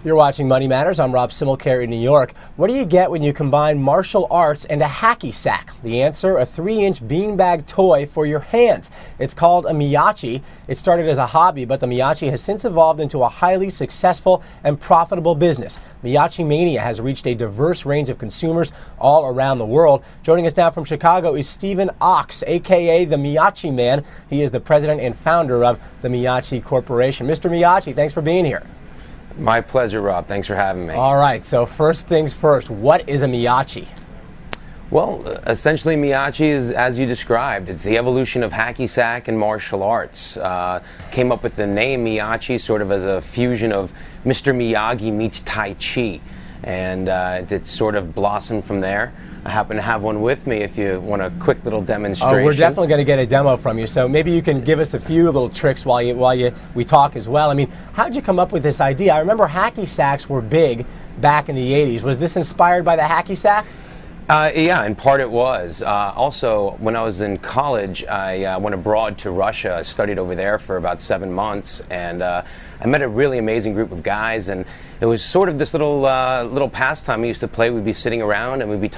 You're watching Money Matters. I'm Rob Simmelkjaer in New York. What do you get when you combine martial arts and a hacky sack? The answer, a 3-inch beanbag toy for your hands. It's called a Myachi. It started as a hobby, but the Myachi has since evolved into a highly successful and profitable business. Myachi Mania has reached a diverse range of consumers all around the world. Joining us now from Chicago is Stephen Ox, a.k.a. the Myachi Man. He is the president and founder of the Myachi Corporation. Mr. Myachi, thanks for being here. My pleasure, Rob. Thanks for having me. All right, so first things first, what is a Myachi? Well, essentially Myachi is, as you described, it's the evolution of hacky sack and martial arts. Came up with the name Myachi sort of as a fusion of Mr. Miyagi meets Tai Chi, and it sort of blossomed from there. I happen to have one with me if you want a quick little demonstration. Oh, we're definitely going to get a demo from you, so maybe you can give us a few little tricks while we talk as well. I mean, how did you come up with this idea? I remember hacky sacks were big back in the 80s. Was this inspired by the hacky sack? Yeah, in part it was. Also, when I was in college, I went abroad to Russia. I studied over there for about 7 months, and I met a really amazing group of guys, and it was sort of this little pastime we used to play. We'd be sitting around, and we'd be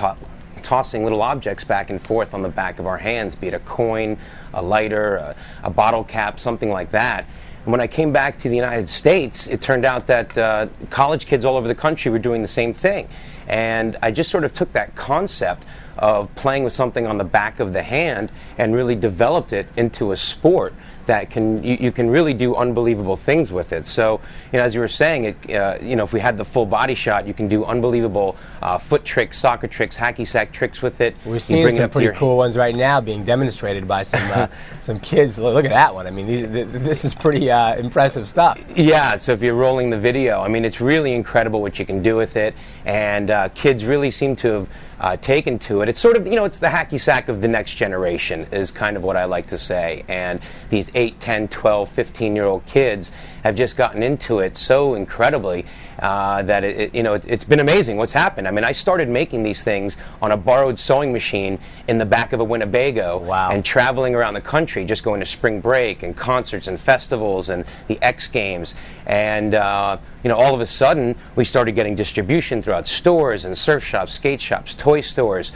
tossing little objects back and forth on the back of our hands, be it a coin, a lighter, a bottle cap, something like that. And when I came back to the United States, it turned out that college kids all over the country were doing the same thing. And I just sort of took that concept of playing with something on the back of the hand and really developed it into a sport that you can really do unbelievable things with it. So, as you were saying, if we had the full body shot, you can do unbelievable foot tricks, soccer tricks, hacky sack tricks with it. We're seeing some pretty cool ones right now being demonstrated by some kids. Look at that one. I mean, this is pretty impressive stuff. Yeah. So if you're rolling the video, I mean, it's really incredible what you can do with it, and kids really seem to have taken to it. It's sort of, it's the hacky sack of the next generation is kind of what I like to say. And these 8, 10, 12, 15-year-old kids have just gotten into it so incredibly that it's been amazing what's happened. I mean, I started making these things on a borrowed sewing machine in the back of a Winnebago. Wow. And traveling around the country, just going to spring break and concerts and festivals and the X Games. And all of a sudden, we started getting distribution throughout stores and surf shops, skate shops, toy stores.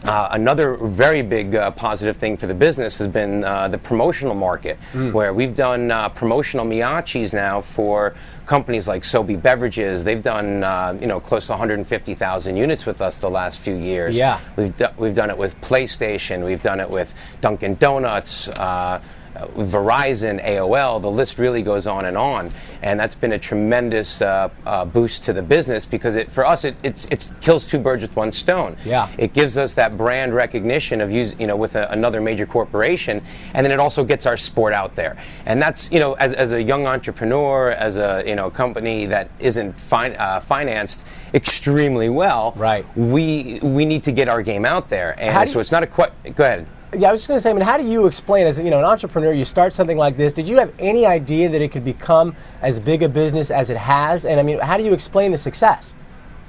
Another very big positive thing for the business has been the promotional market, where we've done promotional Myachis now for companies like Sobe Beverages. They've done close to 150,000 units with us the last few years. Yeah. We've done it with PlayStation. We've done it with Dunkin' Donuts. Verizon, AOL, the list really goes on, and that's been a tremendous boost to the business because for us it kills two birds with one stone. Yeah. It gives us that brand recognition of with another major corporation, and then it also gets our sport out there. And that's as a young entrepreneur, as a company that isn't financed extremely well. Right. We need to get our game out there, and so it's not a go ahead. Yeah, I was just going to say, I mean, how do you explain, as an entrepreneur, you start something like this, did you have any idea that it could become as big a business as it has? And I mean, how do you explain the success?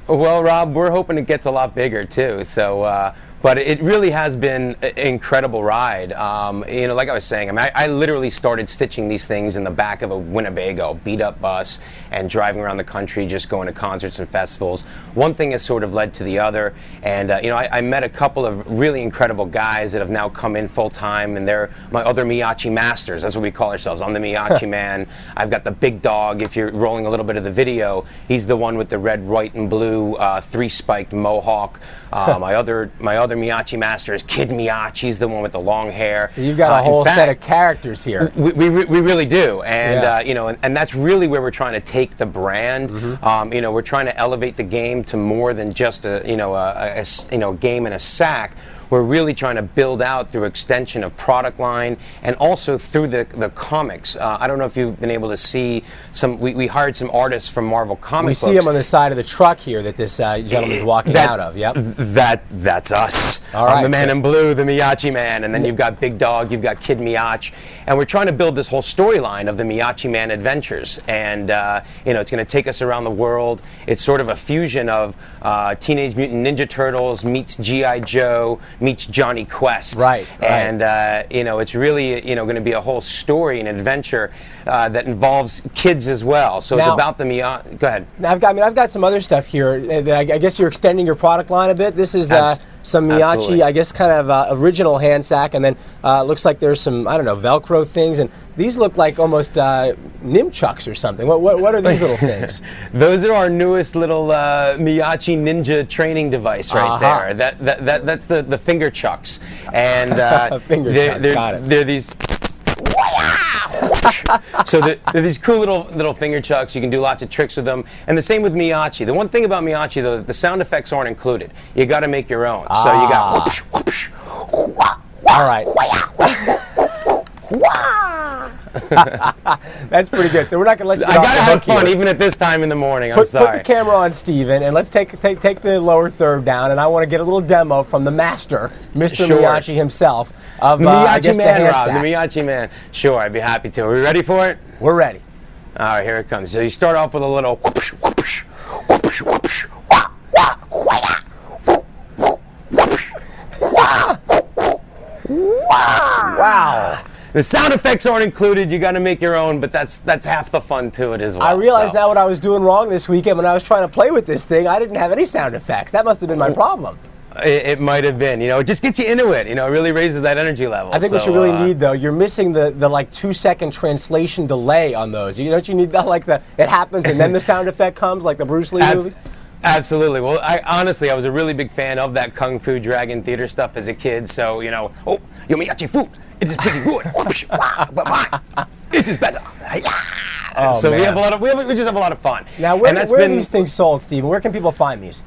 Well, Rob, we're hoping it gets a lot bigger too. So, but it really has been an incredible ride. Like I was saying, I mean, I literally started stitching these things in the back of a Winnebago, beat-up bus, and driving around the country, just going to concerts and festivals. One thing has sort of led to the other, and I met a couple of really incredible guys that have now come in full-time, and they're my other Myachi masters. That's what we call ourselves. I'm the Myachi Man. I've got the big dog. If you're rolling a little bit of the video, he's the one with the red, white, and blue 3-spiked mohawk. My other Myachi master is Kid Myachi's the one with the long hair. So you've got a whole set of characters here. We really do, and and that's really where we're trying to take the brand. We're trying to elevate the game to more than just a game in a sack. We're really trying to build out through extension of product line and also through the comics. I don't know if you've been able to see some. We hired some artists from Marvel comic books. We see them on the side of the truck here that this gentleman's walking out of. Yep. That's us. All right, I'm the man in blue, the Myachi Man, and then you've got Big Dog, you've got Kid Myachi, and we're trying to build this whole storyline of the Myachi Man adventures. And it's going to take us around the world. It's sort of a fusion of Teenage Mutant Ninja Turtles meets G.I. Joe meets Johnny Quest. Right. And it's really going to be a whole story and adventure that involves kids as well. So it's about the Myachi. Go ahead. Now I've got some other stuff here. That I guess you're extending your product line a bit. This is some Myachi, absolutely. I guess, kind of original hand sack, and then looks like there's some, I don't know, Velcro things, and these look like almost nimchucks or something. What are these little things? Those are our newest little Myachi Ninja training device right there. That's the finger chucks, and they're these. So they're these cool little finger chucks. You can do lots of tricks with them, and the same with Myachi. The one thing about Myachi, though, the sound effects aren't included. You got to make your own. So you got whoosh, whoosh, all right. That's pretty good. So we're not going to let you get I gotta have fun here. Even at this time in the morning. I'm sorry. Put the camera on Steven, and let's take the lower third down, and I want to get a little demo from the master, Mr. Myachi himself, of the Myachi I guess Man, the Rob, the Myachi Man. Sure, I'd be happy to. Are we ready for it? We're ready. All right, here it comes. So you start off with a little whoosh, whoosh, whoosh, whoosh, wah, wah, wah, Wow. The sound effects aren't included. You got to make your own, but that's half the fun to it as well. I realize now what I was doing wrong this weekend when I was trying to play with this thing. I didn't have any sound effects. That must have been my problem. It might have been. It just gets you into it. It really raises that energy level. I think what you really need, though, you're missing the like 2-second translation delay on those. Don't you need that, like it happens and then the sound effect comes, like the Bruce Lee movies? Absolutely. Well, honestly, I was a really big fan of that Kung Fu Dragon theater stuff as a kid. So, oh, your Myachi food. It is pretty good. It is better. Oh, so man. we just have a lot of fun. Now, where are these things sold, Steven? Where can people find these?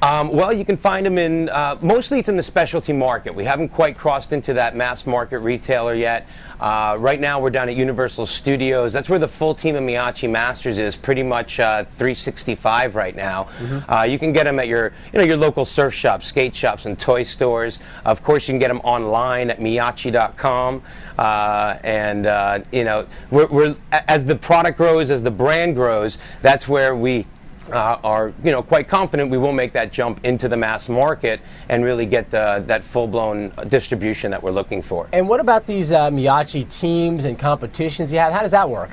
Well, you can find them in, mostly it's in the specialty market. We haven't quite crossed into that mass market retailer yet. Right now we're down at Universal Studios. That's where the full team of Myachi Masters is, pretty much 365 right now. Mm-hmm. You can get them at your local surf shops, skate shops, and toy stores. Of course, you can get them online at Myachi.com. We're as the product grows, as the brand grows, that's where we are quite confident we will make that jump into the mass market and really get that full-blown distribution that we're looking for. And what about these Myachi teams and competitions you have? How does that work?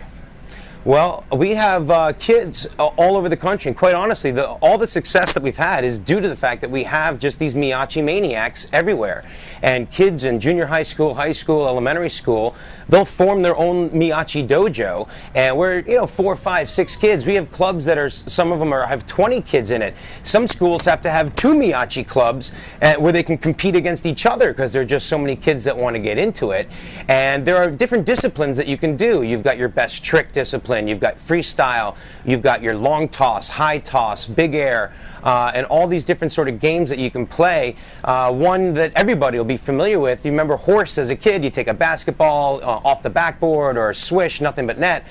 Well, we have kids all over the country, and quite honestly, all the success that we've had is due to the fact that we have just these Myachi maniacs everywhere. And kids in junior high school, elementary school, they'll form their own Myachi dojo, and we're 4, 5, 6 kids. We have clubs that some of them have 20 kids in it. Some schools have to have 2 Myachi clubs where they can compete against each other because there are just so many kids that want to get into it. And there are different disciplines that you can do. You've got your best trick discipline. You've got freestyle, you've got your long toss, high toss, big air, and all these different sort of games that you can play. One that everybody will be familiar with, you remember horse as a kid, you take a basketball off the backboard or a swish, nothing but net.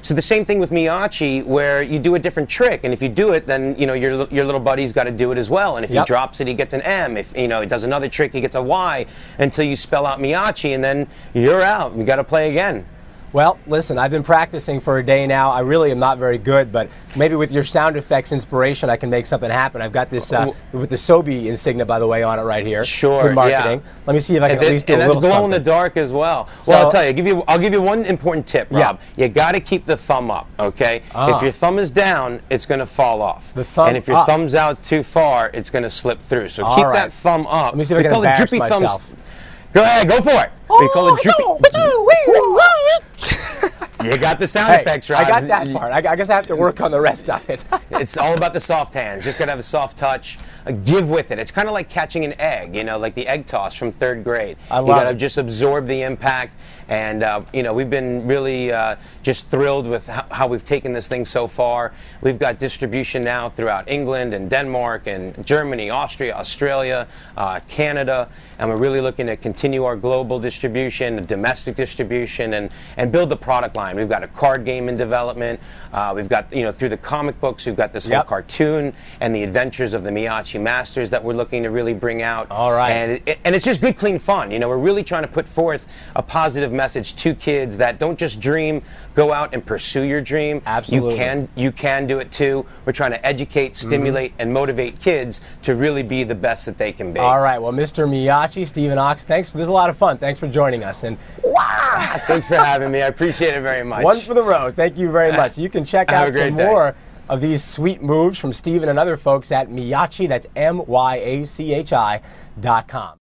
So the same thing with Myachi, where you do a different trick, and if you do it, then your little buddy's got to do it as well. And if he drops it, he gets an M. If he does another trick, he gets a Y, until you spell out Myachi, and then you're out. You got to play again. Well, listen, I've been practicing for a day now. I really am not very good, but maybe with your sound effects inspiration, I can make something happen. I've got this with the Sobe insignia, by the way, on it right here. Sure, good marketing. Yeah. Let me see if I can at least do a little something. And that's glow in the dark as well. So, well, I'll tell you, I'll give you one important tip, Rob. Yeah. You got to keep the thumb up, okay? If your thumb is down, it's going to fall off. The thumb and if your thumb's out too far, it's going to slip through. So keep that thumb up. Let me see if I can embarrass myself. Go ahead, go for it. We call it drippy. You got the sound effects, right? I got that part. I guess I have to work on the rest of it. It's all about the soft hands. Just got to have a soft touch. Give with it. It's kind of like catching an egg, like the egg toss from 3rd grade. You got to just absorb the impact. And, we've been really just thrilled with how we've taken this thing so far. We've got distribution now throughout England and Denmark and Germany, Austria, Australia, Canada. And we're really looking to continue our global distribution, domestic distribution, and build the product line. We've got a card game in development. We've got, through the comic books, we've got this whole cartoon and the adventures of the Myachi Masters that we're looking to really bring out. All right. And it's just good, clean fun. We're really trying to put forth a positive message to kids that don't just dream, go out and pursue your dream. Absolutely. You can do it too. We're trying to educate, stimulate, and motivate kids to really be the best that they can be. All right, well, Mr. Myachi, Stephen Ox, thanks. This is a lot of fun. Thanks for joining us. And wow! Thanks for having me. I appreciate it very much. One for the road. Thank you very much. You can check out some more of these sweet moves from Stephen and other folks at Myachi, that's MYACHI.com.